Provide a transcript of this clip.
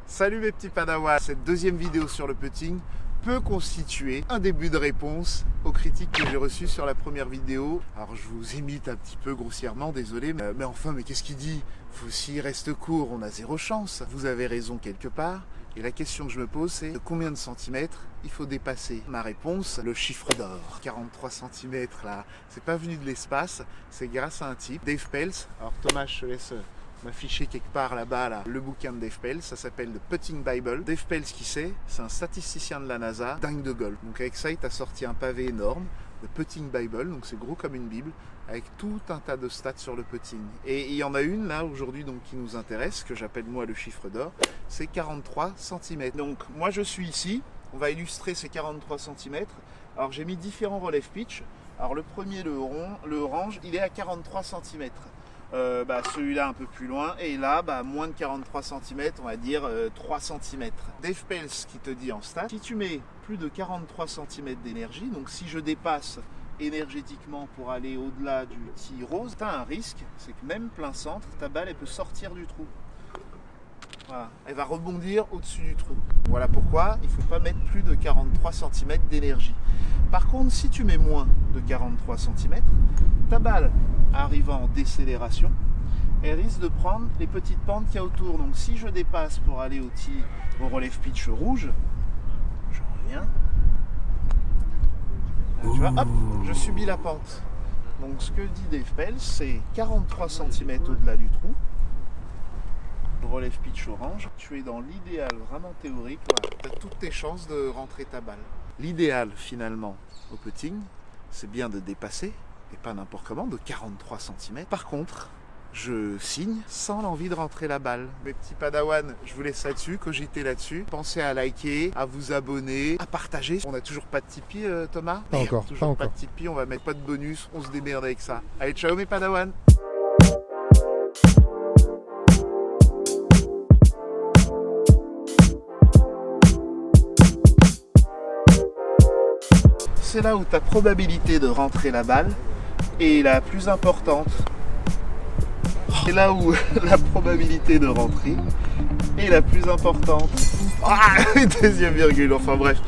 Salut mes petits padawans. Cette deuxième vidéo sur le putting peut constituer un début de réponse aux critiques que j'ai reçues sur la première vidéo. Alors je vous imite un petit peu grossièrement, désolé, mais enfin, mais qu'est-ce qu'il dit? S'il reste court, on a zéro chance. Vous avez raison quelque part. Et la question que je me pose, c'est de combien de centimètres il faut dépasser? Ma réponse, le chiffre d'or. 43 cm là, c'est pas venu de l'espace, c'est grâce à un type, Dave Pelz. Alors Thomas, je te laisse m'afficher quelque part là-bas là, le bouquin de Dave Pelz, ça s'appelle The Putting Bible. Dave Pelz, qui c'est un statisticien de la NASA, dingue de golf. Donc avec ça, il t'a sorti un pavé énorme, The Putting Bible, donc c'est gros comme une Bible, avec tout un tas de stats sur le putting. Et il y en a une là aujourd'hui donc qui nous intéresse, que j'appelle moi le chiffre d'or, c'est 43 cm. Donc moi je suis ici, on va illustrer ces 43 cm. Alors j'ai mis différents relève pitch. Alors le premier, le orange, il est à 43 cm. Celui-là un peu plus loin, et là moins de 43 cm, on va dire 3 cm. Dave Pelz qui te dit en stat, si tu mets plus de 43 cm d'énergie, donc si je dépasse énergétiquement pour aller au-delà du tee rose, tu as un risque, c'est que même plein centre, ta balle elle peut sortir du trou. Voilà. Elle va rebondir au-dessus du trou. Voilà pourquoi il ne faut pas mettre plus de 43 cm d'énergie. Par contre, si tu mets moins de 43 cm, ta balle arrivant en décélération, elle risque de prendre les petites pentes qu'il y a autour. Donc si je dépasse pour aller au relève pitch rouge, je reviens. Là, tu vois, hop, je subis la pente. Donc ce que dit Dave Pelz, c'est 43 cm au-delà du trou. Relève pitch orange, tu es dans l'idéal vraiment théorique, voilà. Tu as toutes tes chances de rentrer ta balle. L'idéal finalement au putting, c'est bien de dépasser, et pas n'importe comment, de 43 cm. Par contre, je signe sans l'envie de rentrer la balle. Mes petits padawans, je vous laisse là-dessus, cogitez là-dessus. Pensez à liker, à vous abonner, à partager. On n'a toujours pas de Tipeee, Thomas? Pas encore. Toujours pas de Tipeee, on va mettre pas de bonus, on se démerde avec ça. Allez, ciao mes padawans! C'est là où ta probabilité de rentrer la balle est la plus importante. C'est là où la probabilité de rentrer est la plus importante. Ah, deuxième virgule, enfin bref.